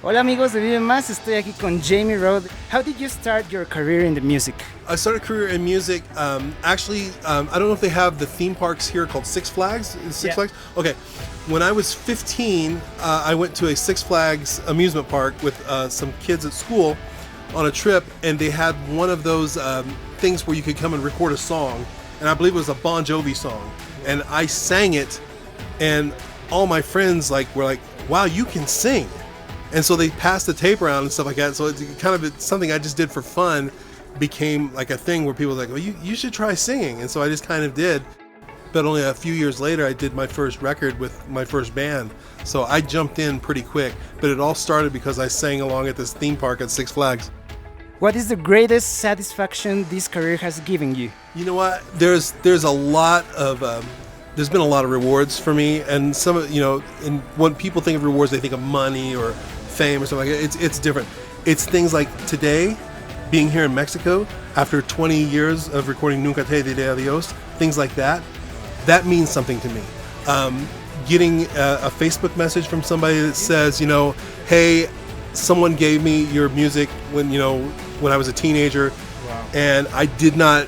Hola amigos de Vive Más, estoy aquí con Jamie Rowe. How did you start your career in the music? I started a career in music. I don't know if they have the theme parks here called Six Flags. Flags? Okay. When I was 15, I went to a Six Flags amusement park with some kids at school on a trip, and they had one of those things where you could come and record a song, and I believe it was a Bon Jovi song, and I sang it, and all my friends were like, "Wow, you can sing!" And so they passed the tape around and stuff like that. So it's something I just did for fun, became like a thing where people were like, well, you should try singing. And so I just kind of did. But only a few years later, I did my first record with my first band. So I jumped in pretty quick. But it all started because I sang along at this theme park at Six Flags. What is the greatest satisfaction this career has given you? You know what? There's a lot of... there's been a lot of rewards for me, and and when people think of rewards, they think of money or fame or something like that. It's different. It's things like today, being here in Mexico after 20 years of recording Nunca te diré adiós, things like that. That means something to me. Getting a Facebook message from somebody that says, hey, someone gave me your music when I was a teenager, wow. And I did not,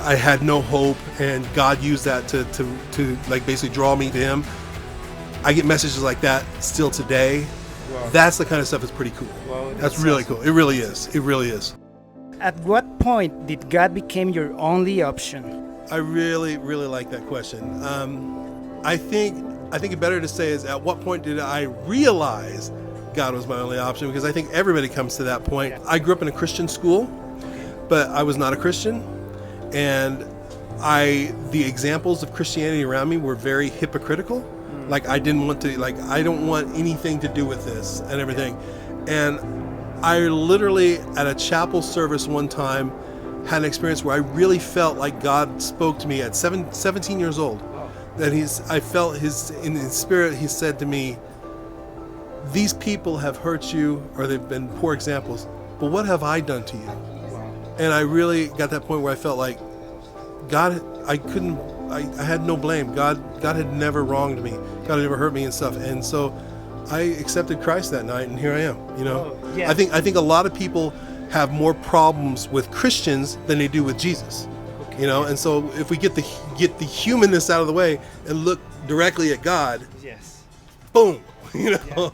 I had no hope, and God used that to basically draw me to Him. I get messages like that still today. Wow. That's the kind of stuff that's pretty cool. Wow, that's really cool. It really is. It really is. At what point did God become your only option? I really, really like that question. I think it better to say is, at what point did I realize God was my only option? Because I think everybody comes to that point. I grew up in a Christian school, but I was not a Christian. And the examples of Christianity around me were very hypocritical. Like I don't want anything to do with this and everything. And I literally, at a chapel service one time, had an experience where I really felt like God spoke to me at 17 years old. That I felt in His Spirit, He said to me, these people have hurt you, or they've been poor examples, but what have I done to you? And I really got that point where I felt like God, I had no blame. God had never wronged me. God had never hurt me and stuff. And so I accepted Christ that night, and here I am. Yeah. I think a lot of people have more problems with Christians than they do with Jesus. Okay. And so if we get the humanness out of the way and look directly at God, yes, boom. Yeah, I know.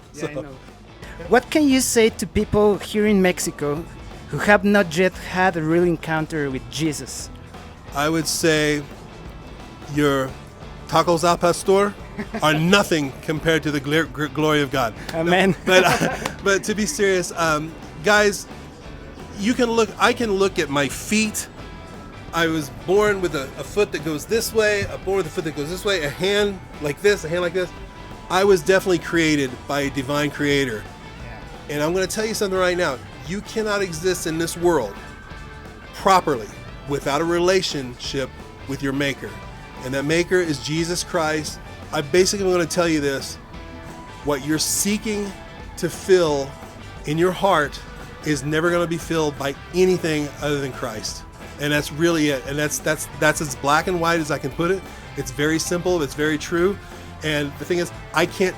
What can you say to people here in Mexico who have not yet had a real encounter with Jesus? I would say your tacos al pastor are nothing compared to the glory of God. Amen. But to be serious, guys, I can look at my feet. I was born with a foot that goes this way, born with a foot that goes this way, a hand like this, a hand like this. I was definitely created by a divine creator. Yeah. And I'm going to tell you something right now. You cannot exist in this world properly without a relationship with your maker. And that maker is Jesus Christ. I basically am going to tell you this. What you're seeking to fill in your heart is never going to be filled by anything other than Christ. And that's really it. And that's as black and white as I can put it. It's very simple. It's very true. And the thing is, I can't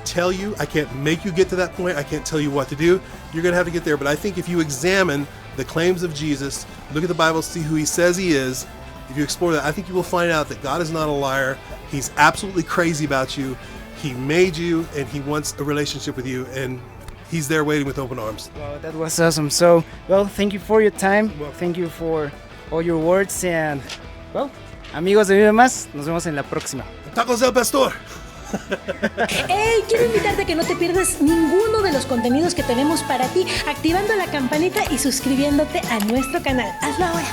make you get to that point. I can't tell you what to do. You're going to have to get there. But I think if you examine the claims of Jesus, look at the Bible, see who He says He is, if you explore that, I think you will find out that God is not a liar. He's absolutely crazy about you. He made you, and He wants a relationship with you, and He's there waiting with open arms. Wow, that was awesome. So, thank you for your time. Thank you for all your words. And, amigos de Vive Más, nos vemos en la próxima. Tacos del pastor. Hey, quiero invitarte a que no te pierdas ninguno de los contenidos que tenemos para ti, activando la campanita y suscribiéndote a nuestro canal. Hazlo ahora.